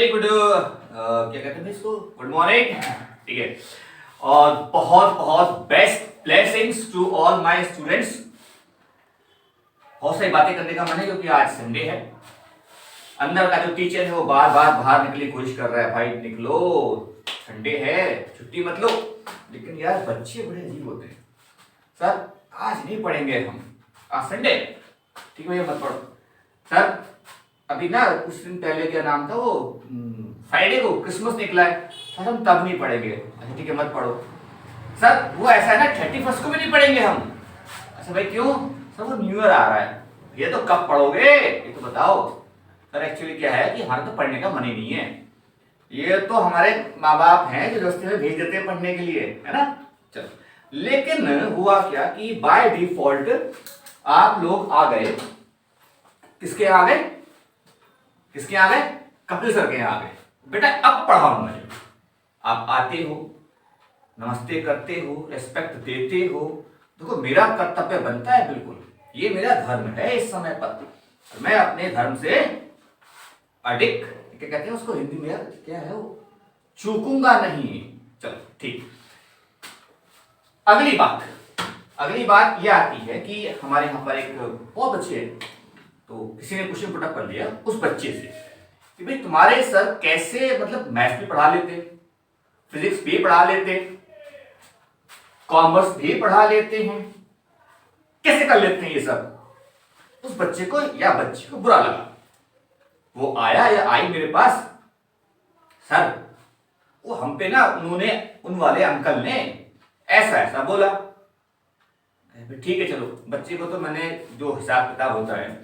Very good क्या कहते हैं इसको, गुड मॉर्निंग। ठीक है, और बहुत बहुत best blessings to all my students. बहुत सारी बातें करने का मन है क्योंकि आज संडे है। अंदर का जो टीचर है वो बार बार बाहर निकलने की कोशिश कर रहा है, भाई निकलो, संडे है, छुट्टी मत लो। लेकिन यार बच्चे बड़े अजीब होते हैं। सर आज नहीं पढ़ेंगे हम, आज संडे, ठीक है मत पढ़ो। सर अभी ना कुछ दिन पहले क्या नाम था वो, फ्राइडे को क्रिसमस निकला है, सर हम तब नहीं पढ़ेंगे। अच्छा ठीक है मत पढ़ो। सर वो ऐसा है ना 31 को भी नहीं पढ़ेंगे हम। अच्छा भाई क्यों? सर वो न्यू ईयर आ रहा है, ये तो कब पढ़ोगे ये तो बताओ। सर एक्चुअली क्या है कि हमारा तो पढ़ने का मन ही नहीं है, ये तो हमारे माँ बाप हैं जो दोस्ती में भेज देते हैं पढ़ने के लिए, है ना। चलो, लेकिन हुआ क्या कि बाय डिफॉल्ट आप लोग आ गए, किसके आ गए, किसके आ गए? कपिल सर के आ गए। बेटा अब पढ़ाऊंगा मुझे। आप आते हो, नमस्ते करते हो, रेस्पेक्ट देते हो। देखो मेरा कर्तव्य बनता है, बिल्कुल ये मेरा धर्म है इस समय पर। मैं अपने धर्म से अडिक, क्या कहते हैं उसको हिंदी में यार, क्या है वो, चूकूंगा नहीं। चलो ठीक, अगली बात यह आती है कि हमारे यहाँ पर एक बहुत अच्छे, तो किसी ने क्वेश्चन पुट अप कर लिया उस बच्चे से कि भाई तुम्हारे सर कैसे, मतलब मैथ्स भी पढ़ा लेते, फिजिक्स भी पढ़ा लेते, कॉमर्स भी पढ़ा लेते हैं, कैसे कर लेते हैं ये सब? उस बच्चे को या बच्ची को बुरा लगा। वो आया या आई मेरे पास, सर वो हम पे ना उन्होंने, उन वाले अंकल ने ऐसा ऐसा बोला। ठीक है चलो, बच्चे को तो मैंने जो हिसाब किताब होता है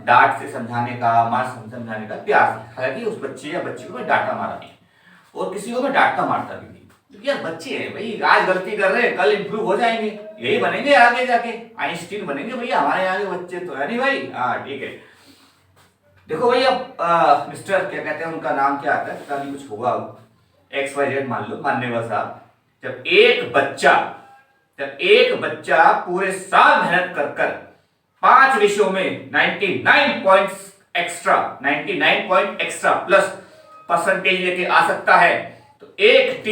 डांट से समझाने का, मार समझाने का, प्यार से। हालांकि उस बच्चे या बच्ची को मैं डांटा मारा नहीं, और किसी को मैं डांटता मारता भी नहीं, क्योंकि यार बच्चे हैं भाई, आज गलती कर रहे हैं कल इंप्रूव हो जाएंगे, यही बनेंगे आगे जाके, आइंस्टीन बनेंगे भैया। हमारे यहाँ के बच्चे तो है नहीं भाई। हाँ ठीक है, देखो भाई अब मिस्टर क्या कहते हैं उनका नाम क्या आता है, पता नहीं कुछ होगा, XYZ मान लो, मान्यवर साहब। जब एक बच्चा पूरे साल मेहनत कर 5 विषयों में 99 पॉइंट एक्स्ट्रा प्लस परसेंटेज लेके आ सकता है, तो एक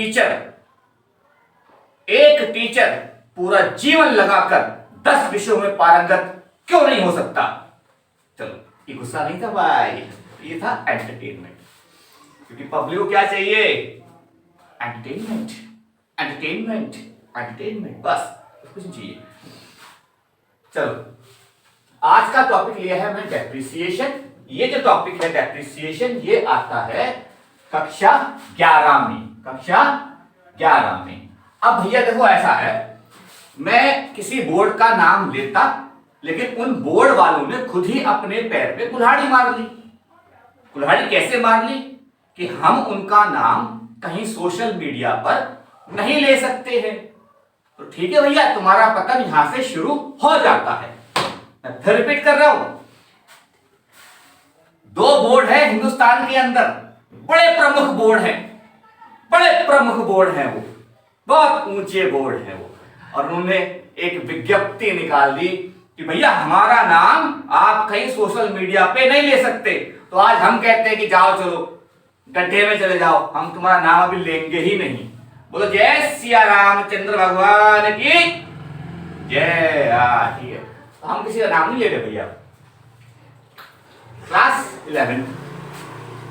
टीचर पूरा जीवन लगाकर 10 विषयों में पारंगत क्यों नहीं हो सकता? चलो ये गुस्सा नहीं था भाई, ये था एंटरटेनमेंट। क्योंकि पब्लिक को क्या चाहिए? एंटरटेनमेंट, एंटरटेनमेंट, एंटरटेनमेंट, बस कुछ नहीं चाहिए। चलो आज का टॉपिक लिया है मैं डेप्रिसिएशन। ये जो टॉपिक है डेप्रिसिएशन, ये आता है कक्षा 11 में, कक्षा 11 में। अब भैया देखो ऐसा है, मैं किसी बोर्ड का नाम लेता, लेकिन उन बोर्ड वालों ने खुद ही अपने पैर पे कुल्हाड़ी मार ली। कुल्हाड़ी कैसे मार ली? कि हम उनका नाम कहीं सोशल मीडिया पर नहीं ले सकते हैं। तो ठीक है भैया, तुम्हारा पतन यहां से शुरू हो जाता है। मैं फिर रिपीट कर रहा हूं, 2 बोर्ड है हिंदुस्तान के अंदर, बड़े प्रमुख बोर्ड हैं, वो बहुत ऊंचे बोर्ड है वो, और उन्होंने एक विज्ञप्ति निकाल दी कि भैया हमारा नाम आप कहीं सोशल मीडिया पे नहीं ले सकते। तो आज हम कहते हैं कि जाओ चलो गड्ढे में चले जाओ, हम तुम्हारा नाम अभी लेंगे ही नहीं। बोलो जय सिया रामचंद्र भगवान की जय। ठीक है, तो हम किसी का नाम नहीं ले रहे भैया। क्लास 11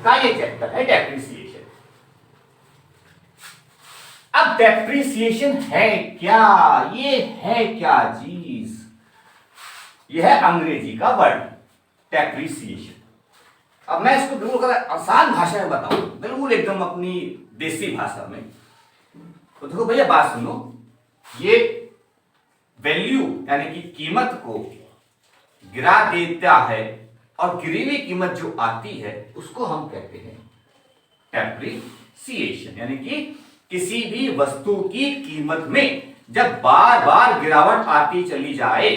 का ये चैप्टर है डेप्रिसिएशन। अब डेप्रिसिएशन है क्या? ये है क्या चीज? ये है अंग्रेजी का वर्ड डेप्रिसिएशन। अब मैं इसको बिल्कुल आसान भाषा में बताऊं, बिल्कुल एकदम अपनी देसी भाषा में। तो देखो भैया बात सुनो, ये वैल्यू यानी कि कीमत को गिरा देता है, और गिरी हुई कीमत जो आती है उसको हम कहते हैं डेप्रिसिएशन। यानी कि किसी भी वस्तु की कीमत में जब बार बार गिरावट आती चली जाए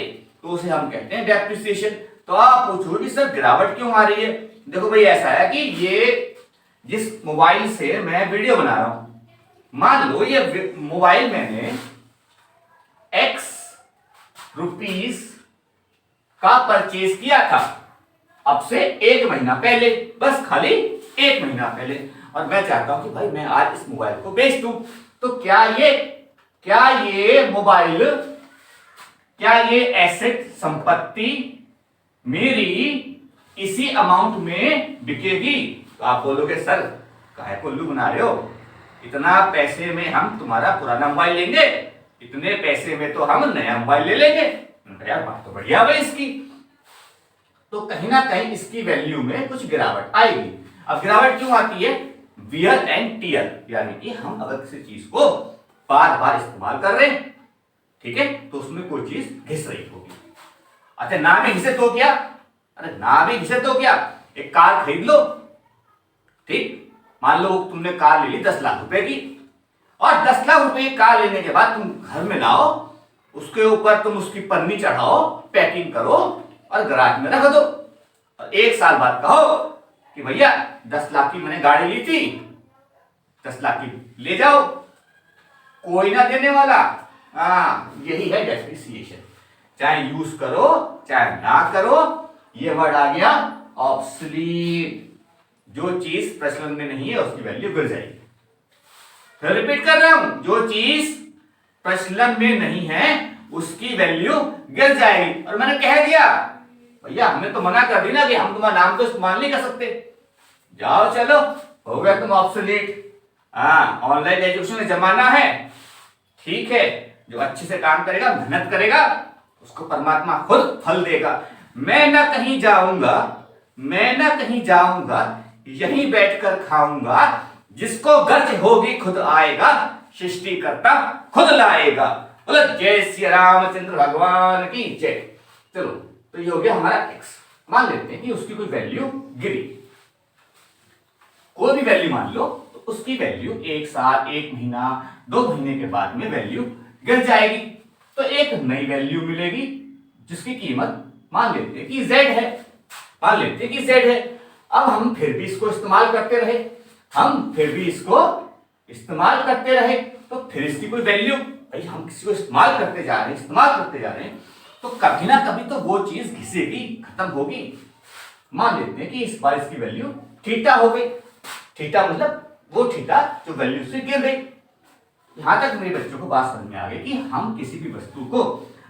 तो उसे हम कहते हैं डेप्रिसिएशन। तो आप पूछोगे सर गिरावट क्यों आ रही है? देखो भाई ऐसा है कि ये जिस मोबाइल से मैं वीडियो बना रहा हूं, मान लो ये मोबाइल मैंने X रुपीस का परचेज किया था, अब से 1 महीना पहले, बस खाली 1 महीना पहले, और मैं चाहता हूं कि भाई मैं आज इस मोबाइल को बेच दूं, तो क्या ये मोबाइल, क्या ये एसेट संपत्ति मेरी इसी अमाउंट में बिकेगी? तो आप बोलोगे सर काहे को उल्लू बना रहे हो, इतना पैसे में हम तुम्हारा पुराना मोबाइल लेंगे, इतने पैसे में तो हम नया मोबाइल ले लेंगे। यार बात तो बढ़िया भाई इसकी, तो कहीं ना कहीं इसकी वैल्यू में कुछ गिरावट आएगी। अब गिरावट क्यों आती है? वियर एंड टियर, यानी कि हम अगर किसी चीज को बार बार इस्तेमाल कर रहे हैं, ठीक है, तो उसमें कोई चीज घिस रही होगी। अच्छा ना भी घिसे तो क्या? अरे ना भी घिसे तो क्या, एक कार खरीद लो, ठीक, मान लो तुमने कार ले ली 10 लाख रुपए की, और 10 लाख रुपए की कार लेने के बाद तुम घर में लाओ, उसके ऊपर तुम उसकी पन्नी चढ़ाओ, पैकिंग करो और गैराज में रख दो, और 1 साल बाद कहो कि भैया 10 लाख की मैंने गाड़ी ली थी, 10 लाख की ले जाओ, कोई ना देने वाला। यही है डेप्रिसिएशन। चाहे यूज करो चाहे ना करो, ये वर्ड आ गया ऑब्सोलीट। जो चीज प्रचलन में नहीं है उसकी वैल्यू गिर जाएगी। फिर रिपीट कर रहा हूं, जो चीज प्रचलन में नहीं है उसकी वैल्यू गिर जाएगी। और मैंने कह दिया भैया, हमें तो मना कर दी ना कि हम तुम्हारा नाम तो इस्तेमाल नहीं कर सकते, जाओ चलो, हो गया तुम ऑब्सोलीट। ऑनलाइन एजुकेशन का जमाना है, ठीक है, जो अच्छे से काम करेगा, मेहनत करेगा, उसको परमात्मा खुद फल देगा। मैं ना कहीं जाऊंगा, यहीं बैठकर खाऊंगा, जिसको गर्ज होगी खुद आएगा, सृष्टिकर्ता खुद लाएगा। बोलो जय श्री रामचंद्र भगवान की जय। चलो, तो ये हो गया हमारा एक्स। मान लेते हैं कि उसकी कोई वैल्यू गिरी, कोई भी वैल्यू मान लो, तो उसकी वैल्यू 1 साल, 1 महीना, 2 महीने के बाद में वैल्यू गिर जाएगी, तो एक नई वैल्यू मिलेगी जिसकी कीमत मान लेते हैं कि Z है। अब हम फिर भी इसको इस्तेमाल करते रहे, तो फिर इसकी कोई वैल्यू, भाई हम किसी को इस्तेमाल करते जा रहे हैं, तो कभी ना कभी तो वो चीज घिसेगी, खत्म होगी। मान लेते हैं कि इस बार इसकी वैल्यू थीटा हो गई। थीटा मतलब वो थीटा जो वैल्यू से गिर गई। यहां तक मेरे बच्चों को बात समझ में आ गई कि हम किसी भी वस्तु को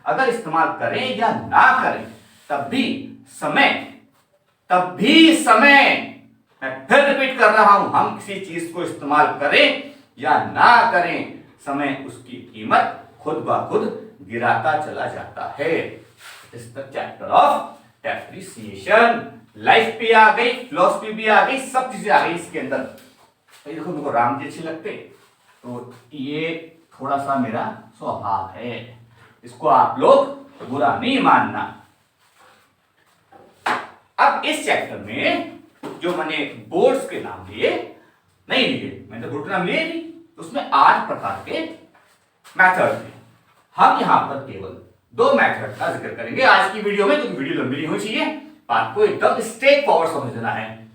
अगर इस्तेमाल करें या ना करें, तब भी समय, मैं फिर रिपीट कर रहा हूं, हम किसी चीज को इस्तेमाल करें या ना करें, समय उसकी कीमत खुद ब खुद गिराता चला जाता है। इस चैप्टर ऑफ डेप्रिसिएशन। लाइफ भी आ गई, फिलॉसफी भी आ गई, सब चीजें आ गई इसके अंदर। तो देखो, मेरे को राम जी अच्छे लगते, तो ये थोड़ा सा मेरा स्वभाव है, इसको आप लोग बुरा नहीं मानना। अब इस चैप्टर में जो मैंने बोर्ड्स के नाम लिए, मैंने तो बोर्ड का नाम लिए नहीं, उसमें 8 प्रकार के मेथड थे। हम यहां पर केवल 2 मेथड का जिक्र करेंगे आज की वीडियो में, क्योंकि वीडियो लंबी नहीं होनी चाहिए, बात को एकदम स्ट्रेट फॉरवर्ड समझना है।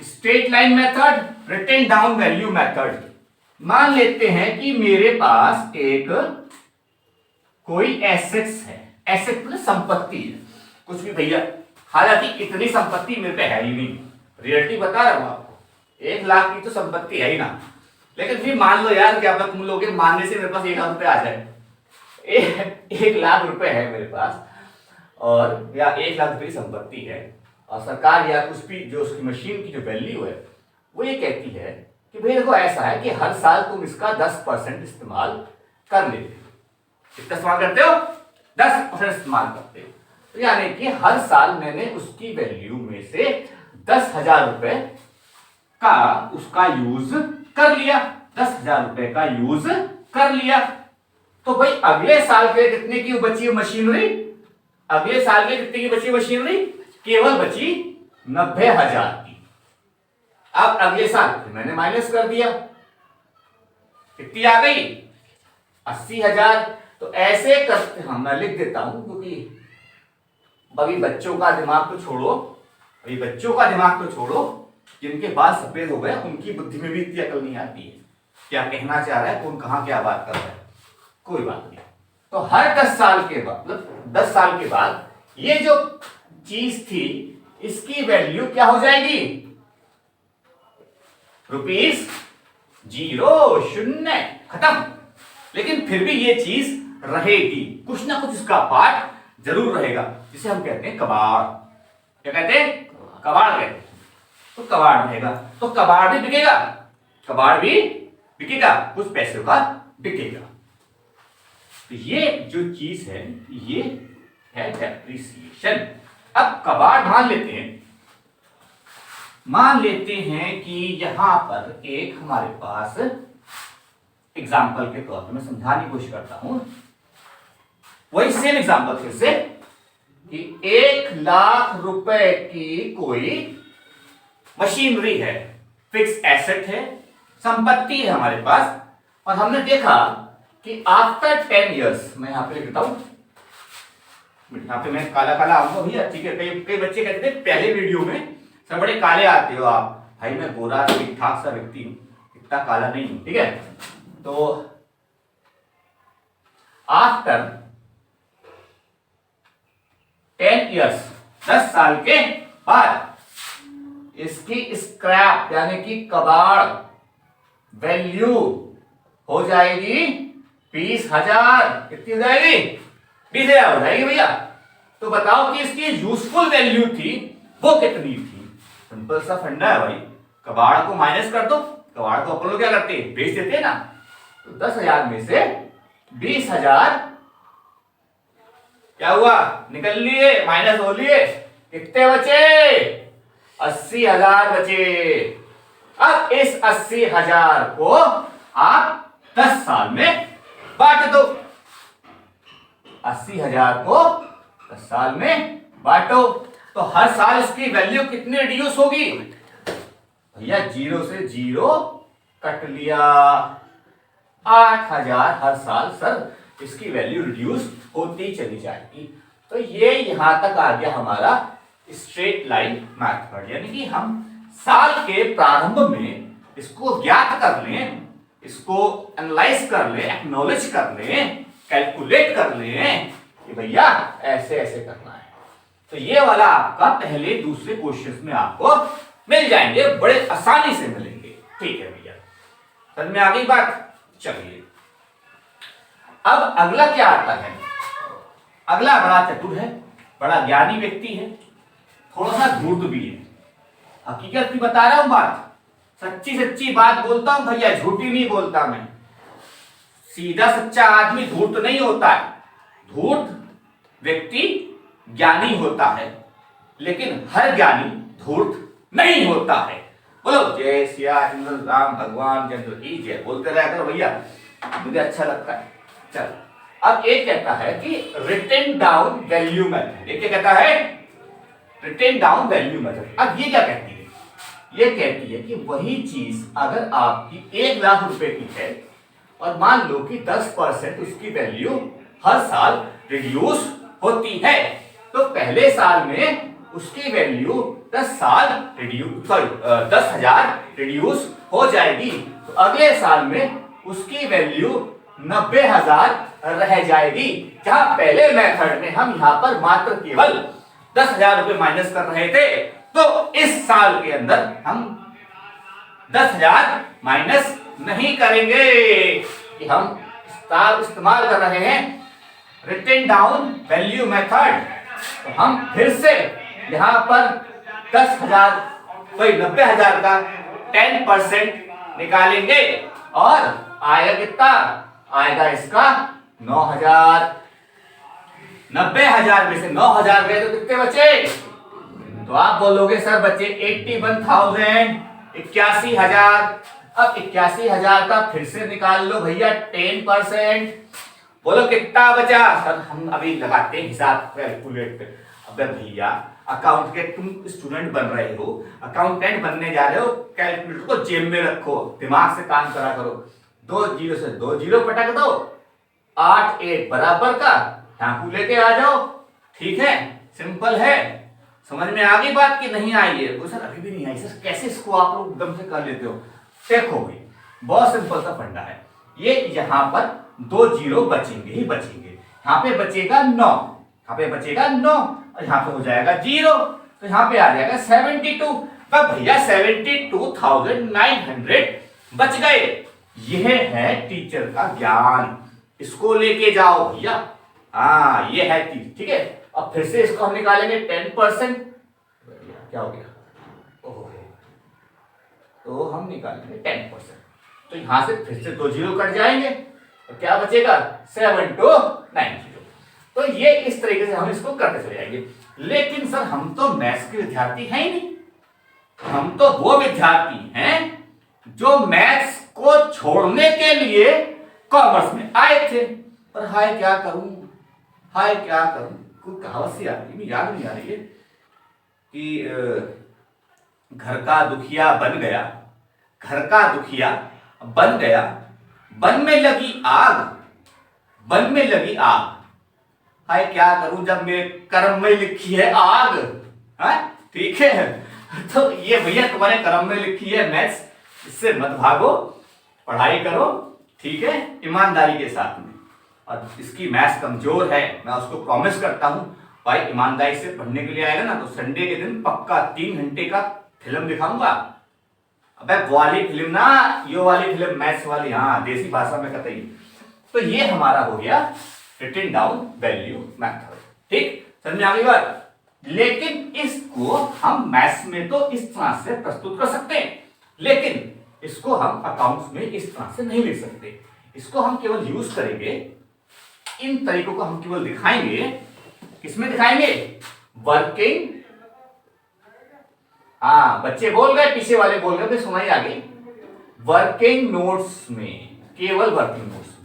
Straight line method, written down value method. मान लेते हैं कि मेरे पास एक कोई एसेट्स है, एसेट मतलब संपत्ति है, कुछ भी भैया, हालांकि इतनी संपत्ति मेरे पे है ही नहीं, रियलिटी बता रहा हूं आपको, 1 लाख की तो संपत्ति है ही ना, लेकिन फिर मान लो यार, क्या पता तुम लोग के मानने से मेरे पास 1 लाख रुपए आ जाए। 1 लाख रुपए है मेरे पास, और या 1 लाख रुपए की संपत्ति है, और सरकार या कुछ भी जो उसकी मशीन की जो वैल्यू है वो ये कहती है कि भाई देखो ऐसा है कि हर साल तुम इसका 10% इस्तेमाल कर लेते हो। कितना इस्तेमाल करते हो? 10% इस्तेमाल करते हो। तो यानी कि हर साल मैंने उसकी वैल्यू में से 10,000 रुपए का उसका यूज कर लिया, 10,000 रुपए का यूज कर लिया। तो भाई अगले साल के कितने की बची मशीनरी? अगले साल के कितने की बची मशीनरी? केवल बची 90,000 की। अब अगले साल मैंने माइनस कर दिया, कितनी आ गई? 80,000। तो ऐसे करते हम, मैं लिख देता हूं क्योंकि अभी बच्चों का दिमाग तो छोड़ो, जिनके बाल सफेद हो गए उनकी बुद्धि में भी इतनी अकल नहीं आती है, क्या कहना चाह रहा है, कौन कहां क्या बात कर रहा है, कोई बात नहीं। तो हर 10 साल के बाद, मतलब 10 साल के बाद ये जो चीज थी इसकी वैल्यू क्या हो जाएगी? रुपीज 0, शून्य, खत्म। लेकिन फिर भी ये चीज रहेगी, कुछ ना कुछ इसका पार्ट जरूर रहेगा, जिसे हम कहते हैं कबाड़। क्या कहते हैं? कबाड़ कहते हैं। तो कबाड़ रहेगा, तो कबाड़ भी बिकेगा, कबाड़ भी बिकेगा, कुछ पैसों का बिकेगा। तो ये जो चीज है ये है डेप्रिसिएशन। अब कबाड़ मान लेते हैं कि यहां पर एक हमारे पास एग्जाम्पल के तौर पर मैं समझाने की कोशिश करता हूं, वही सेम एग्जाम्पल फिर से कि 1,00,000 रुपए की कोई मशीनरी है, फिक्स एसेट है, संपत्ति है हमारे पास, और हमने देखा कि आफ्टर 10 इयर्स, मैं यहां पे लिखता हूं, यहां पे मैं काला काला आऊंगा भैया, ठीक है। कई बच्चे कहते थे पहले वीडियो में सब बड़े काले आते हो आप, भाई मैं गोरा ठीक ठाक सा व्यक्ति हूं, इतना काला नहीं हूं, ठीक है। तो आफ्टर 10 इयर्स, 10 साल के बाद इसकी स्क्रैप यानी कि कबाड़ वैल्यू हो जाएगी 20,000। कितनी हो जाएगी? 20,000 हो जाएगी भैया। तो बताओ कि इसकी यूजफुल वैल्यू थी वो कितनी थी? सिंपल सा फंडा है भाई, कबाड़ को माइनस कर दो, कबाड़ को अपन लोग क्या करते हैं, बेच देते हैं ना। तो 10,000 में से 20,000 क्या हुआ, निकल लिए, माइनस हो लिए, कितने बचे? 80,000 बचे। अब इस 80,000 को आप 10 साल में बांट दो, 80,000 को 10 साल में बांटो, तो हर साल इसकी वैल्यू कितनी रिड्यूस होगी भैया? 0 से 0 कट लिया, 8,000 हर साल सर इसकी वैल्यू रिड्यूस होती चली जाएगी। तो ये यहां तक आ गया हमारा स्ट्रेट लाइन मेथड, यानी कि हम साल के प्रारंभ में इसको ज्ञात कर लें, इसको एनालाइज कर लें, एक्नॉलेज कर लें, कैलकुलेट कर लें कि भैया ऐसे ऐसे करना है। तो ये वाला आपका पहले दूसरे क्वेश्चन में आपको मिल जाएंगे, बड़े आसानी से मिलेंगे, ठीक है भैया। समझ में आ गई बात? चलिए अब अगला क्या आता है? अगला बड़ा चतुर है, बड़ा ज्ञानी व्यक्ति है, थोड़ा सा धूर्त भी है। हकीकत की बता रहा हूं बात, सच्ची सच्ची बात बोलता हूं भैया, झूठी नहीं बोलता मैं। सीधा सच्चा आदमी धूर्त नहीं होता है, धूर्त व्यक्ति ज्ञानी होता है, लेकिन हर ज्ञानी धूर्त नहीं होता है। बोलो जय सिया राम भगवान चंद्र की जय, बोलते रहा करो भैया, मुझे अच्छा लगता है। चल अब एक कहता है कि रिटन डाउन वैल्यू मेथड, ये क्या कहता है? Written down value method. अब ये क्या कहती है? ये कहती है कि वही चीज अगर आपकी 1,00,000 रुपए की है और मान लो कि 10% उसकी वैल्यू हर साल रिड्यूस होती है, तो पहले साल में उसकी वैल्यू 10,000 रिड्यूस हो जाएगी, तो अगले साल में उसकी वैल्यू 90,000 रह जाएगी। जहां पहले मेथड में हम यहां पर मात्र केवल 10,000 रुपए माइनस कर रहे थे, तो इस साल के अंदर हम 10,000 माइनस नहीं करेंगे, कि हम इस्तेमाल कर रहे हैं रिटन डाउन वैल्यू मेथड। तो हम फिर से यहां पर 90,000 का 10% निकालेंगे और आएगा कितना? आएगा इसका 9,000। 90,000 में से 9,000 गए तो कितने बचे? तो आप बोलोगे सर बचे 81,000, 81,000। अब 81,000 का फिर से निकाल लो भैया 10%। बोलो कितना बचा? सर हम अभी लगाते हैं हिसाब, कैलकुलेट। अबे भैया अकाउंट के तुम स्टूडेंट बन रहे हो, अकाउंटेंट बनने जा रहे हो, कैलकुलेटर को जेब में रखो, दिमाग से काम करा करो। 2 जीरो से 2 जीरो पटक दो, 8 1 बराबर का टाकू लेके आ जाओ, ठीक है, सिंपल है। समझ में आ गई बात कि नहीं आई है? तो सर अभी भी नहीं आई सर, कैसे इसको आप लोग एकदम से कर लेते हो? देखो भाई बहुत सिंपल सा फंडा है। ये यहां पर 2 जीरो बचेंगे ही बचेंगे, यहां पे बचेगा 9, यहां पे बचेगा 9 और यहां पे हो जाएगा 0, तो यहां पे आ जाएगा 72। पर भैया 72,900 बच गए। यह है टीचर का ज्ञान, इसको लेके जाओ भैया। हाँ ये है चीज, ठीक है। अब फिर से इसको हम निकालेंगे 10%, क्या हो गया, तो हम निकालेंगे 10%, तो यहां से फिर से 2 जीरो कट जाएंगे, तो क्या बचेगा 7290। तो ये इस तरीके से हम इसको करते चले जाएंगे। लेकिन सर हम तो मैथ्स के विद्यार्थी हैं ही नहीं, हम तो वो विद्यार्थी हैं जो मैथ्स को छोड़ने के लिए कॉमर्स में आए थे। पर हाय क्या करूं, हाय क्या करूं, कोई कहावत सी आती है, याद नहीं आ रही है कि घर का दुखिया बन गया, घर का दुखिया बन गया, बन में लगी आग, बन में लगी आग। हाय क्या करूं जब मेरे कर्म में लिखी है आग। ठीक है, तो ये भैया तुम्हारे कर्म में लिखी है मैथ्स, इससे मत भागो, पढ़ाई करो, ठीक है, ईमानदारी के साथ में। और इसकी मैथ्स कमजोर है, मैं उसको प्रॉमिस करता हूं भाई, ईमानदारी से पढ़ने के लिए आएगा ना तो संडे के दिन पक्का 3 घंटे का फिल्म दिखाऊंगा। अबे वो वाली फिल्म ना, यो वाली फिल्म मैथ्स वाली, हाँ देसी भाषा में कतई। तो ये हमारा हो गया रिटन डाउन वैल्यू मेथड, ठीक, समझ में आ गई बात। लेकिन इसको हम मैथ्स में तो इस तरह से प्रस्तुत कर सकते हैं, लेकिन इसको हम अकाउंट्स में इस तरह से नहीं लिख सकते। इसको हम केवल यूज करेंगे, इन तरीकों को हम केवल दिखाएंगे, किसमें दिखाएंगे, वर्किंग, हाँ बच्चे बोल गए, पीछे वाले बोल गए, सुनाई आ गई, वर्किंग नोट्स में, केवल वर्किंग नोट्स में।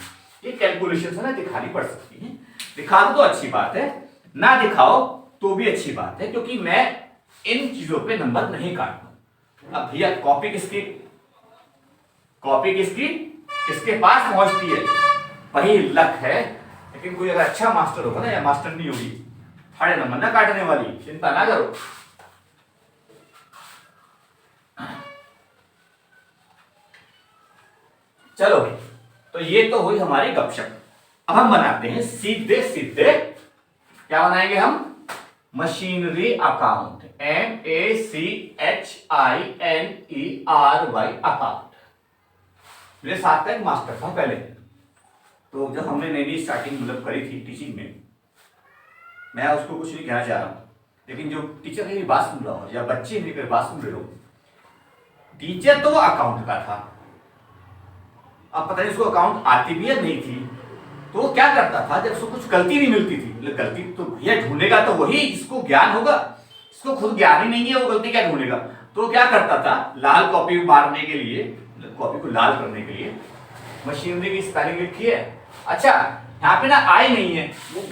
ये कैलकुलेशन है ना, दिखानी पड़ सकती है, दिखा दो तो अच्छी बात है, ना दिखाओ तो भी अच्छी बात है, क्योंकि मैं इन चीजों पे नंबर नहीं काटूंगा। अब भैया कॉपी किसकी, कॉपी किसकी, किसके पास पहुंचती है, वही लक है। लेकिन कोई अगर अच्छा मास्टर होगा ना, या मास्टर नहीं होगी, खड़े नंबर ना काटने वाली, चिंता ना करो। चलो, तो ये तो हुई हमारी गपशप। अब हम बनाते हैं सीधे सीधे, क्या बनाएंगे हम, मशीनरी अकाउंट, MACHINERY अकाउंट। मेरे साथ का एक मास्टर था पहले, तो जब हमने नई स्टार्टिंग मतलब करी थी टीचिंग में, मैं उसको कुछ नहीं कहना चाह रहा हूं, लेकिन जो टीचर मेरी बात सुन रहा हो या बच्चे मेरी बात सुन रहे हो, टीचर तो वो अकाउंट का था, अब पता नहीं उसको अकाउंट आती भी या नहीं थी, तो वो क्या करता था जब उसको कुछ गलती नहीं मिलती थी, गलती तो भैया ढूंढेगा तो वही जिसको ज्ञान होगा, इसको खुद ज्ञान ही नहीं है, वो गलती क्या ढूंढेगा। तो क्या करता था, लाल कॉपी मारने के लिए, कॉपी को लाल करने के लिए मशीनरी की स्पेलिंग लिखी है, अच्छा यहाँ पे ना आई नहीं है, वो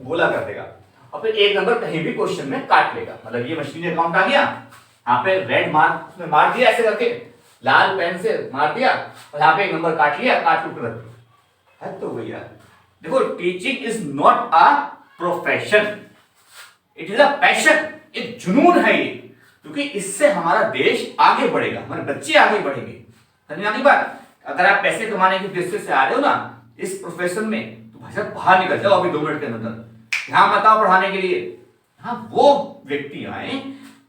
गोला कर देगा, और फिर एक नंबर कहीं भी क्वेश्चन में काट लेगा। मतलब ये मशीनरी अकाउंट आ गया, यहाँ पे रेड मार्क उसमें मार दिया ऐसे करके, लाल पेन से मार दिया, और यहाँ पे एक नंबर काट लिया, काट टूट रख है। तो भैया देखो, teaching is not a profession, it is a passion, एक जुनून है ये, क्योंकि इससे हमारा देश आगे बढ़ेगा, हमारे बच्चे आगे बढ़ेंगे। समझ आनी बात। अगर आप पैसे कमाने के उद्देश्य से आ रहे हो ना इस प्रोफेशन में, तो भाई साहब बाहर निकल जाओ अभी 2 मिनट के अंदर, यहाँ मत आओ पढ़ाने के लिए। हाँ वो व्यक्ति आए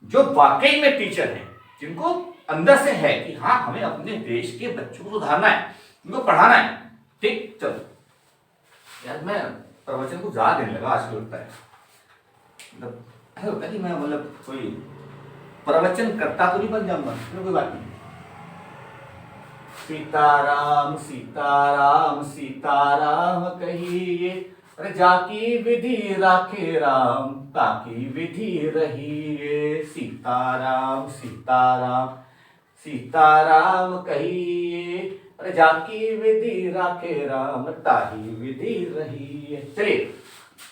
जो वाकई में टीचर हैं, जिनको अंदर से है कि हाँ हमें अपने देश के बच्चों को सुधारना है, उनको पढ़ाना है। ठीक, चलो यार मैं प्रवचन को ज्यादा देने लगा आज, लगता है मतलब ऐसा होता है कि मैं मतलब कोई प्रवचन करता तो नहीं बन जाऊंगा, कोई बात नहीं। सीताराम सीताराम सीताराम कहिए, अरे जाकी विधि राखे राम, ताकि विधि रहिए। सीताराम सीताराम सीताराम कहिए, अरे जाकी विधि राखे राम, ताकि विधि रहिए। चलिए,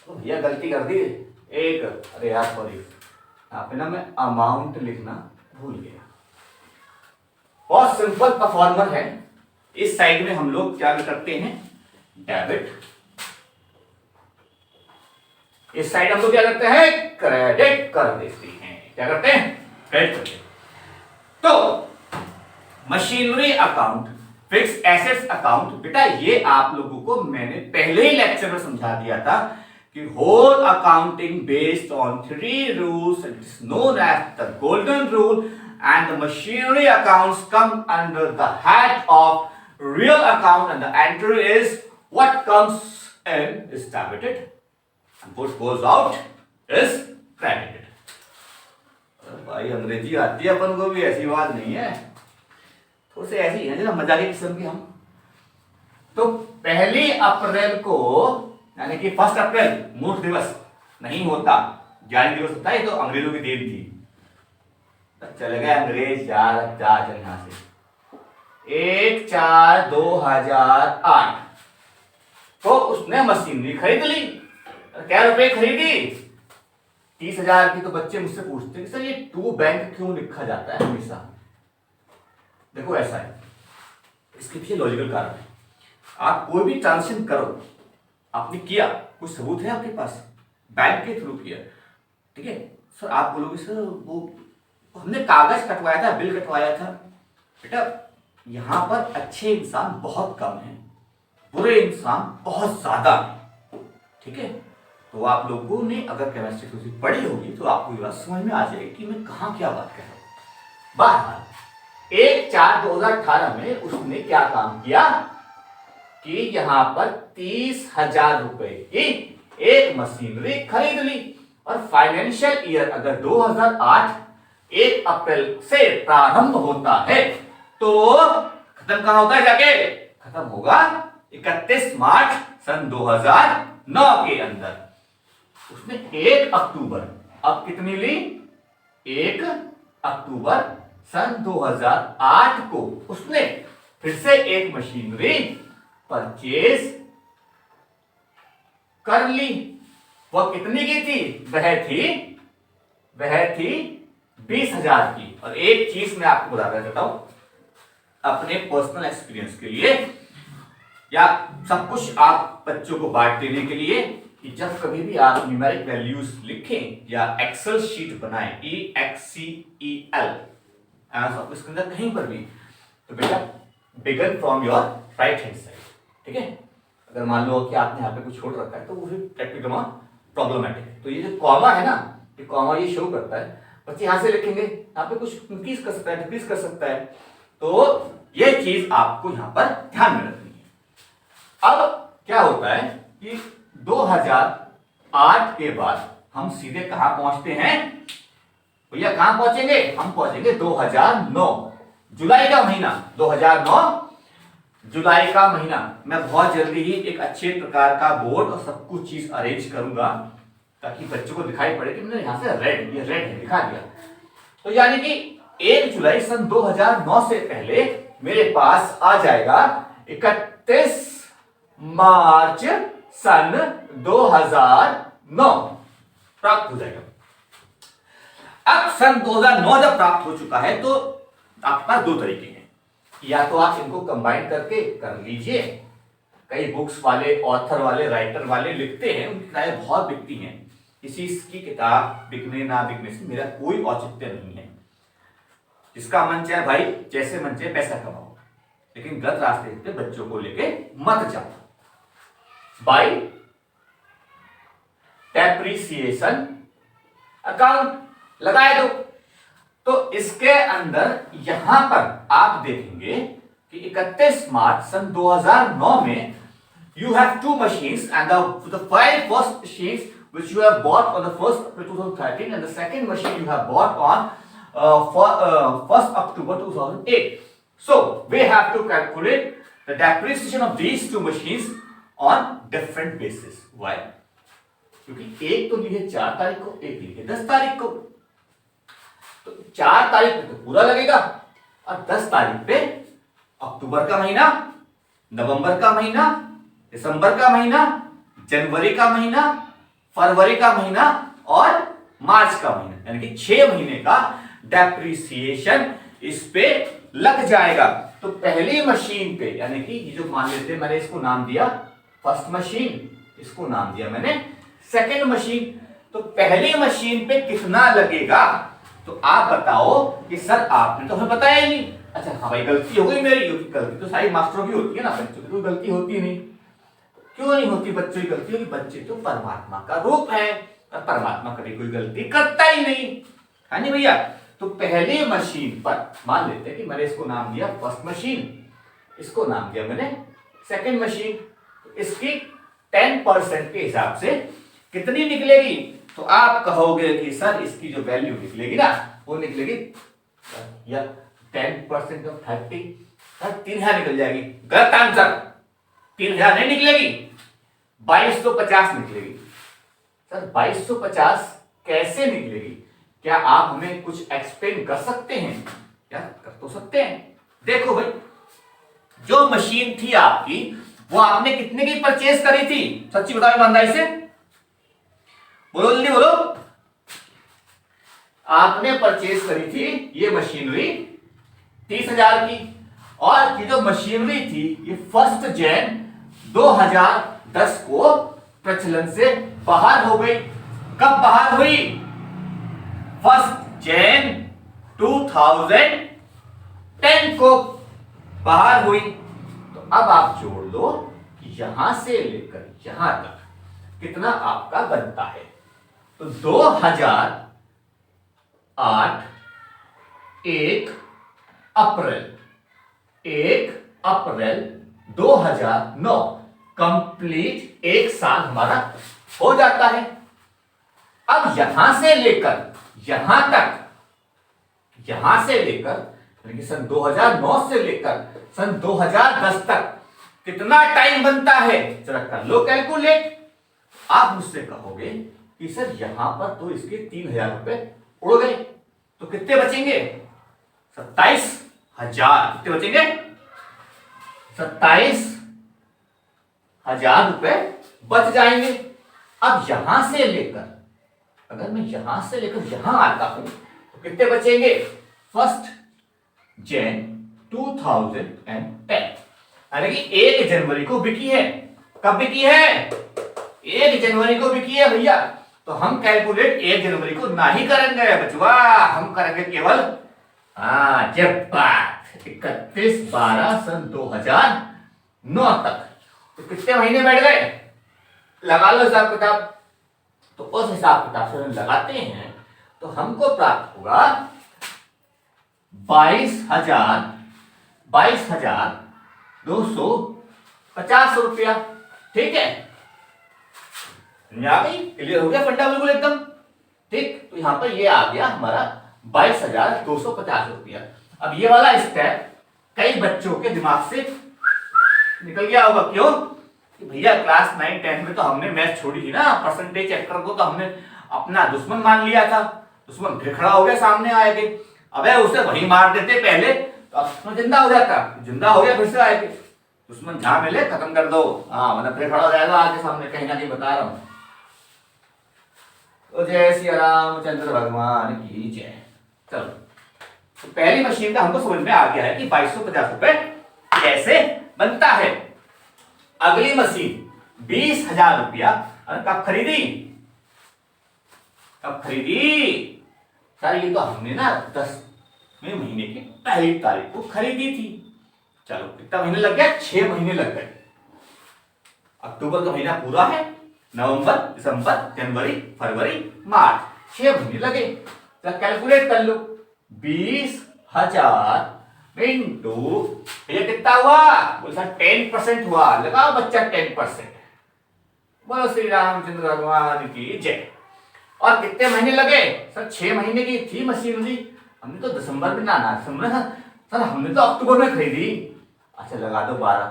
तो भैया गलती कर दी एक, अरे यार सॉरी, यहाँ पे ना मैं अमाउंट लिखना भूल गया। बहुत सिंपल परफॉर्मर है, इस साइड में हम लोग क्या करते हैं, डेबिट, इस साइड हम लोग क्या करते हैं, क्रेडिट कर देते हैं। क्या करते हैं, क्रेडिट करते हैं। तो machinery account, fix assets account, बेटा ये आप लोगों को मैंने पहले ही लेक्चर में समझा दिया था कि whole accounting based on 3 rules, it is known as the golden rule, and the machinery accounts come under the head of real account, and the entry is what comes in is debited and what goes out is credited. भाई अंग्रेजी आती है अपन को भी, ऐसी बात नहीं है, थोड़े से ऐसी है ना मजाकी किस्म की हम। तो 1 अप्रैल को यानी कि 1 अप्रैल मूर्ख दिवस नहीं होता, ज्ञान दिवस होता है, ये तो अंग्रेजों की देन थी। चले गए अंग्रेज यार, जा चल यहां से। 1/4/2008 तो उसने मशीनरी खरीद ली। क्या रुपए खरीदी? 30,000 की। तो बच्चे मुझसे पूछते हैं कि सर ये टू बैंक क्यों लिखा जाता है हमेशा? देखो ऐसा है, इसके पीछे लॉजिकल कारण है। आप कोई भी ट्रांजेक्शन करो, आपने किया, कुछ सबूत है आपके पास, बैंक के थ्रू किया, ठीक है सर, आप बोलोगे सर वो हमने कागज कटवाया था, बिल कटवाया था। बेटा यहां पर अच्छे इंसान बहुत कम हैं, बुरे इंसान बहुत ज्यादा हैं, ठीक है। तो आप लोगों ने अगर केमिस्ट्री फिजिक्स पढ़ी होगी तो आपको ये बात समझ में आ जाएगी कि मैं कहां क्या बात कर रहा हूं। बहरहाल 1/4/2018 में उसने क्या काम किया कि यहां पर 30,000 रुपए की एक मशीनरी खरीद ली। और फाइनेंशियल ईयर अगर 2008 1 अप्रैल से प्रारंभ होता है तो खत्म कहां होता है जाके? खत्म होगा 31 मार्च सन 2009 के अंदर। उसने 1 अक्टूबर, अब कितनी ली? 1 अक्टूबर सन 2008 को उसने फिर से एक मशीनरी परचेज कर ली। वह कितनी की थी? वह थी 20,000 की। और एक चीज मैं आपको बताना चाहता हूं अपने पर्सनल एक्सपीरियंस के लिए, या सब कुछ आप बच्चों को बांट देने के लिए, कि जब कभी भी आप न्यूमेरिक वैल्यूज लिखें या एक्सेल शीट बनाएं, EXCEL इसके अंदर कहीं पर भी, तो बेटा begin from your right hand side, ठीक है। अगर मान लो कि आपने यहाँ पे कुछ छोड़ रखा है तो वो फिर टेक्निकल प्रॉब्लमेटिक है। तो ये जो कॉमा है ना, ये कॉमा ये शो करता है, बच्चे यहाँ से लिखेंगे, यहाँ पे कुछ इंक्रीज कर सकता है, डिक्रीज कर सकता है, तो ये चीज आपको यहाँ पर ध्यान में रखनी है। अब क्या होता है कि 2008 के बाद हम सीधे कहां पहुंचते हैं भैया? कहां पहुंचेंगे? हम पहुंचेंगे 2009 जुलाई का महीना। 2009 जुलाई का महीना। मैं बहुत जल्दी ही एक अच्छे प्रकार का बोर्ड और सब कुछ चीज अरेंज करूंगा ताकि बच्चों को दिखाई पड़े कि मैंने यहां से ये रेड है दिखा दिया। तो यानी कि 1 जुलाई सन 2009 से पहले मेरे पास आ जाएगा 31 मार्च सन 2009 प्राप्त हो जाएगा। अब सन 2009 जब प्राप्त हो चुका है तो आपके पास दो तरीके हैं, या तो आप इनको कंबाइन करके कर लीजिए। कई बुक्स वाले, ऑथर वाले, राइटर वाले लिखते हैं, उनकी किताबें बहुत बिकती हैं। किसी की किताब बिकने ना बिकने से मेरा कोई औचित्य नहीं है। जिसका मन चाहे भाई जैसे मन चाहे पैसा कमाओ, लेकिन गलत रास्ते पे बच्चों को लेके मत जाओ। बाय डेप्रिसिएशन अकाउंट लगाए दो। तो इसके अंदर यहां पर आप देखेंगे कि 31 मार्च सन 2009 में you have two machines, and the five first machines which you have bought on the 1st April 2013 and the second machine you have bought on 1st October 2008. So we have to calculate the depreciation of these two machines on different basis. Why? क्योंकि एक तो ली है 4 तारीख को, एक ली है 10 तारीख को। तो 4 तारीख पे तो पूरा लगेगा और 10 तारीख पे अक्टूबर का महीना, नवंबर का महीना, दिसंबर का महीना, जनवरी का महीना, फरवरी का महीना और मार्च का महीना, यानी कि 6 महीने का डेप्रिसिएशन इस पे लग जाएगा। तो पहली मशीन पे, यानी कि ये जो मान लेते हैं, मैंने इसको नाम दिया फर्स्ट मशीन, इसको नाम दिया मैंने सेकेंड मशीन। तो पहली मशीन पे कितना लगेगा? तो आप बताओ कि सर आपने तो हमें बताया ही नहीं। अच्छा हाँ भाई गलती हो गई मेरी, गलती तो सारी मास्टरों की होती है ना, बच्चों की कोई गलती होती नहीं। क्यों नहीं होती बच्चों की गलती? होगी, बच्चे तो परमात्मा का रूप है और परमात्मा कभी कोई गलती करता ही नहीं, है नहीं भैया। तो पहली मशीन पर मान लेते हैं कि मैंने इसको नाम दिया फर्स्ट मशीन, इसको नाम दिया मैंने सेकंड मशीन। तो इसकी 10% के हिसाब से कितनी निकलेगी? तो आप कहोगे कि सर इसकी जो वैल्यू निकलेगी ना वो निकलेगी या 10% ऑफ 30, 3000 निकल जाएगी। गलत आंसर, 3000 नहीं निकलेगी, 2250 निकलेगी। सर 2250 कैसे निकलेगी? क्या आप हमें कुछ एक्सप्लेन कर सकते हैं? क्या कर तो सकते हैं। देखो भाई, जो मशीन थी आपकी वो आपने कितने की परचेज करी थी? सच्ची बताओ ईमानदारी से, बोलो जल्दी बोलो। आपने परचेज करी थी ये मशीनरी 30,000 की, और ये जो मशीनरी थी ये 1 जनवरी 2010 को प्रचलन से बाहर हो गई। कब बाहर हुई? 1 जनवरी 2010 को बाहर हुई। तो अब आप जोड़ लो कि यहां से लेकर यहां तक कितना आपका बनता है। तो 2008 1 अप्रैल 2009 कंप्लीट एक साल हमारा हो जाता है। अब यहां से लेकर यहां तक, यहां से लेकर यानी कि सन 2009 से लेकर सन 2010 तक कितना टाइम बनता है? जरा कर लो कैलकुलेट। आप मुझसे कहोगे कि सर यहां पर तो इसके 3000 रुपए उड़ गए, तो कितने बचेंगे? 27,000। कितने बचेंगे? 27,000 रुपए बच जाएंगे। अब यहां से लेकर, अगर मैं यहां से लेकर यहां आता हूं तो कितने बचेंगे? 1 जनवरी 2010 यानी कि 1 जनवरी को बिकी है। कब बिकी है? 1 जनवरी को बिकी है भैया। तो हम कैलकुलेट 1 जनवरी को ना ही करेंगे बचवा, हम करेंगे केवल जब बात 31/12 सन 2009 तक। तो कितने महीने बैठ गए? लगा लो हिसाब किताब। तो उस हिसाब किताब से हम लगाते हैं तो हमको प्राप्त होगा 22,250 रुपया। ठीक है, क्लियर हो गया फंडा बिल्कुल एकदम ठीक। तो यहां पर ये आ गया हमारा 22,250 रुपया। अब ये वाला स्टेप कई बच्चों के दिमाग से निकल गया होगा। क्यों? कि भैया क्लास 9 10 में तो हमने मैथ छोड़ी थी ना, परसेंटेज चैप्टर को तो हमने अपना दुश्मन मान लिया था। दुश्मन फिर खड़ा हो गया सामने आए थे, अबे उसे वही मार देते पहले तो अब जिंदा हो जाता। जिंदा हो गया फिर से आए थे, दुश्मन जहां मिले खत्म कर दो। हाँ मतलब फिर खड़ा हो जाएगा आगे सामने, कहीं ना कहीं बता रहा हूं। तो जय श्री रामचंद्र भगवान की जय। चलो, तो पहली मशीन का हमको समझ में आ गया है कि 2250 रुपए कैसे बनता है। अगली मशीन 20,000 रुपया कब खरीदी? कब खरीदी? सर ये तो हमने ना 10वें महीने की पहली तारीख को खरीदी थी। चलो कितना महीने लग गया? 6 महीने लग गए। अक्टूबर का महीना पूरा है, नवंबर, दिसंबर, जनवरी, फरवरी, मार्च, 6 महीने लगे। तो कैलकुलेट कर लो, 20,000 इंटू ये कितना हुआ? बोल सर 10% हुआ। लगाओ बच्चा 10%। बोलो श्री रामचंद्र भगवान की जय। और कितने महीने लगे? सर 6 महीने की थी मशीनरी, हमने तो दिसंबर में ना दिसंबर सर हमने तो अक्टूबर में खरीदी। अच्छा लगा दो 12।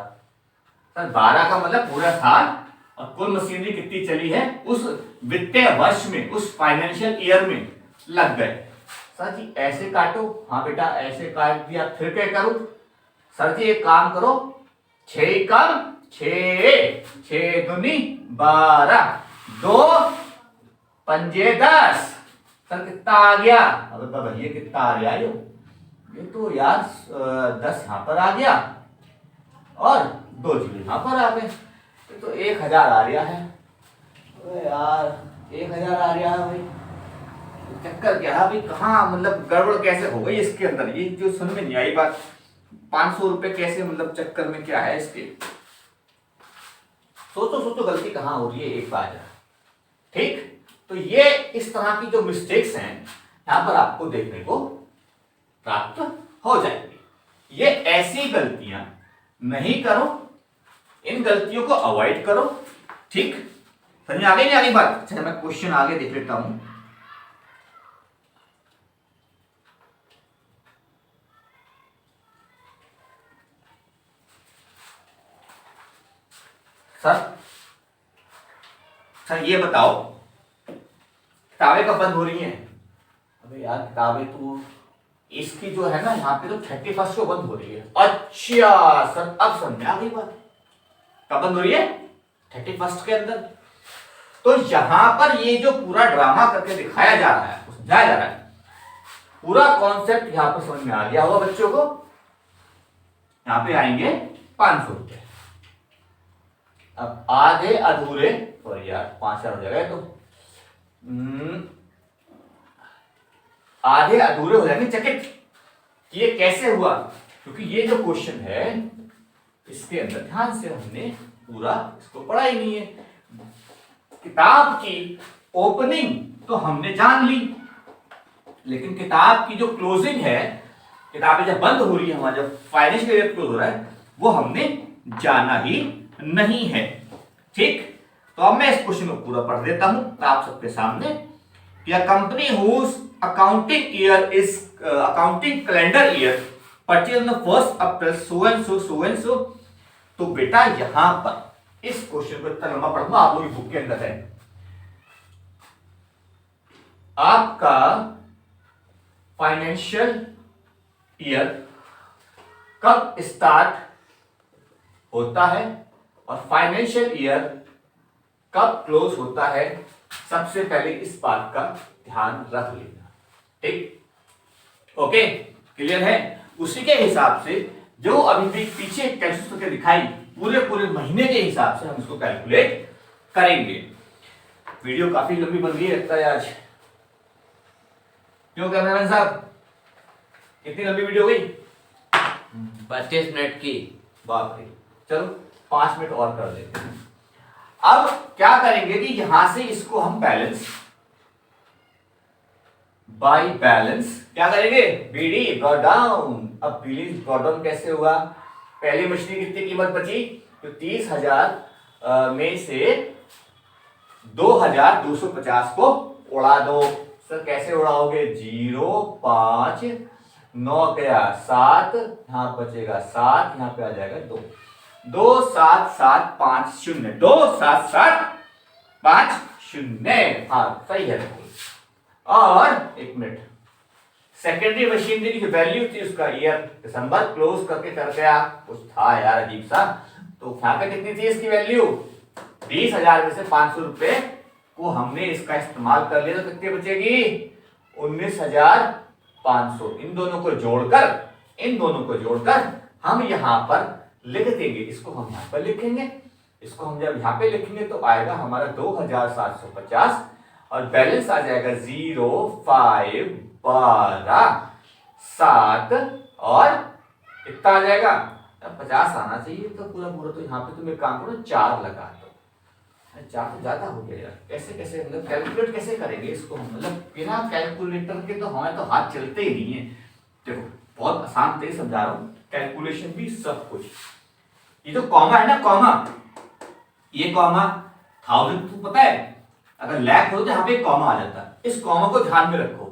सर 12 का मतलब पूरा साल। और कुल मशीनरी कितनी चली है उस वित्तीय वर्ष में, उस फाइनेंशियल ईयर में लग गए। सर जी ऐसे काटो। हाँ बेटा ऐसे काट दिया, फिर क्या करूं? सर जी एक काम करो, 6 कम 6, 6 दूनी 12, 2 पंजे 10। सर कितना आ गया? अबे भैया कितना आ गया? ये तो यार 10 यहाँ पर आ गया और 2 जीरो यहाँ पर आ गए, तो 1,000 आ रहा है। अरे यार 1,000 आ रहा है भाई। चक्कर क्या है भाई? कहाँ मतलब गड़बड़ कैसे हो गई इसके अंदर? ये जो सुन में नहीं आई बात, 500 रुपए कैसे मतलब चक्कर में क्या है इसके? सोचो सोचो गलती कहाँ हो रही है एक बार। ठीक, तो ये इस तरह की जो मिस्टेक्स हैं यहाँ पर आपको देखने को प्राप्त हो जाएंगी। ये ऐसी गलतियां नहीं करो, इन गलतियों को अवॉइड करो। ठीक, समझ आगे नहीं आगे बात? अच्छा, मैं क्वेश्चन आगे देख लेता हूं। सर ये बताओ, किताबें कब बंद हो रही हैं? अबे यार किताबें तो इसकी जो है ना यहाँ पे तो 31 को बंद हो रही है। अच्छा सर, अब समझ आ गई बात। कब बंद हो रही है? 31 के अंदर। तो यहां पर ये जो पूरा ड्रामा करके दिखाया जा रहा है, समझाया जा रहा है, पूरा कॉन्सेप्ट यहां पर समझ में आ गया होगा बच्चों को। यहां पे आएंगे 500 रुपए। अब आधे अधूरे, सॉरी यार 5,000 हो जाएगा तो आधे अधूरे हो जाएंगे। चकित कि ये कैसे हुआ, क्योंकि ये जो क्वेश्चन है इसके अंदर ध्यान से हमने पूरा इसको पढ़ा ही नहीं है। किताब की ओपनिंग तो हमने जान ली, लेकिन किताब की जो क्लोजिंग है, किताबें जब बंद हो रही है, हमारा जब फाइनेंशियल ईयर क्लोज हो रहा है, वो हमने जाना ही नहीं है। ठीक, तो अब मैं इस क्वेश्चन को पूरा पढ़ देता हूं आप सबके सामने। कि a company whose accounting year is accounting calendar year purchase on the 1 April so and so. तो बेटा यहां पर इस क्वेश्चन को इतना लंबा पढ़ूंगा, आप लोग बुक के अंदर है। आपका फाइनेंशियल ईयर कब स्टार्ट होता है और फाइनेंशियल ईयर कब क्लोज होता है, सबसे पहले इस बात का ध्यान रख लेना। ठीक, ओके, क्लियर है? उसी के हिसाब से जो अभी भी पीछे कैलकुलेशन करके दिखाई, पूरे महीने के हिसाब से हम इसको कैलकुलेट करेंगे। वीडियो काफी लंबी बन गई लगता है आज, क्यों कैमरामैन साहब? कितनी लंबी वीडियो गई? 25 मिनट की। बाप रे, चलो 5 मिनट और कर देते हैं। अब क्या करेंगे कि यहां से इसको हम बैलेंस बाय बैलेंस क्या करेंगे? BD brought down. अब बीडी ब्रॉट डाउन कैसे हुआ? पहली मछली की कितनी कीमत बची? तो 30,000 में से 2,250 को उड़ा दो। सर कैसे उड़ाओगे? 0 5 9 गया 7, यहां बचेगा 7, यहां पे आ जाएगा 2। 2 7 7 5 0, 2 7 7 5 0। हाँ सही है। और एक मिनट, सेकेंडरी मशीनरी की जो वैल्यू थी उसका ईयर दिसंबर क्लोज करके कर गया, कुछ था यार अजीब सा। तो यहाँ पे कितनी थी इसकी वैल्यू? 20,000 में से 500 रुपए को हमने इसका इस्तेमाल कर लिया, तो कितनी बचेगी? 19,500। इन दोनों को जोड़कर हम यहाँ पर लिख देंगे। इसको हम यहाँ पर लिखेंगे, इसको हम जब यहाँ पे लिखेंगे तो आएगा हमारा 2,750 और बैलेंस आ जाएगा 0 5 12 7 और इतना आ जाएगा 50 आना चाहिए। तो पूरा तो यहाँ पे तुम एक काम करो, 4 लगा दो। 4 तो ज्यादा हो गया यार, कैसे मतलब कैलकुलेट कैसे करेंगे इसको हम? मतलब बिना कैलकुलेटर के तो हमें तो हाथ चलते ही नहीं है। देखो बहुत आसान तरीके समझा रहा हूँ, कैलकुलेशन भी सब कुछ। ये जो कॉमा है ना, कॉमा, ये कॉमा 1000 तो पता है, अगर लैख हो तो यहाँ पे कॉमा आ जाता है। इस कॉमा को ध्यान में रखो।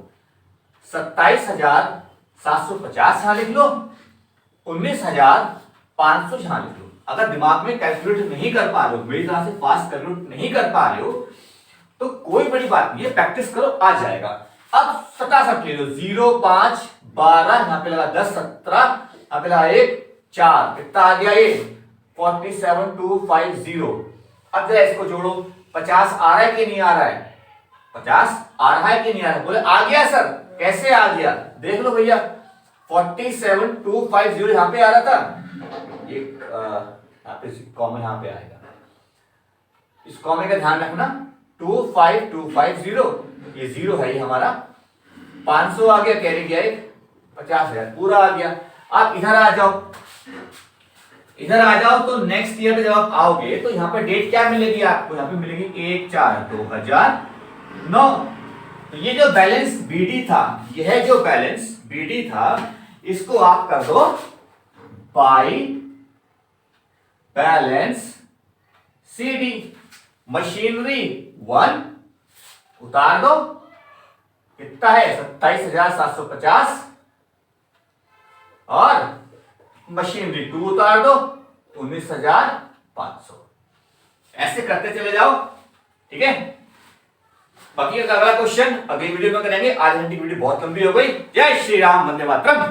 27,750 यहां लिख लो, 19,500 यहां लिख लो। अगर दिमाग में कैलकुलेट नहीं कर पा रहे हो, मेरी तरह से फास्ट कैलकुलेट नहीं कर पा रहे हो, तो कोई बड़ी बात नहीं है, प्रैक्टिस करो, आ जाएगा। अब 67 ले लो, 0 5 12, यहां पे लगा 10 17, यहां पे लगा 1 4, कितना आ गया ये? 47,250। अब जरा इसको जोड़ो, 50 आ रहा है कि नहीं आ रहा है? 50 आ रहा है कि नहीं आ रहा है? बोले आ गया सर। कैसे आ गया? देख लो भैया, 47,250 यहां पे आ रहा था, एक कॉमा यहां पे आएगा। इस कॉमे का ध्यान रखना, 25250, ये 0 है, ये हमारा 500 आ गया, कैरी गया एक 50,000 पूरा आ गया। आप इधर आ जाओ तो नेक्स्ट ईयर में जब आप आओगे तो यहाँ पे डेट क्या मिलेगी आपको? यहाँ पे मिलेगी 1/4/2009। तो ये जो बैलेंस बीडी था, यह जो बैलेंस BD था, इसको आप कर दो बाई बैलेंस CD। मशीनरी 1 उतार दो, कितना है 27,750, और मशीनरी 2 उतार दो 19,500। ऐसे करते चले जाओ, ठीक है। बाकी अगला क्वेश्चन अगली वीडियो में करेंगे। आज घंटे की वीडियो बहुत लंबी हो गई। जय श्री राम, वंदे मातरम।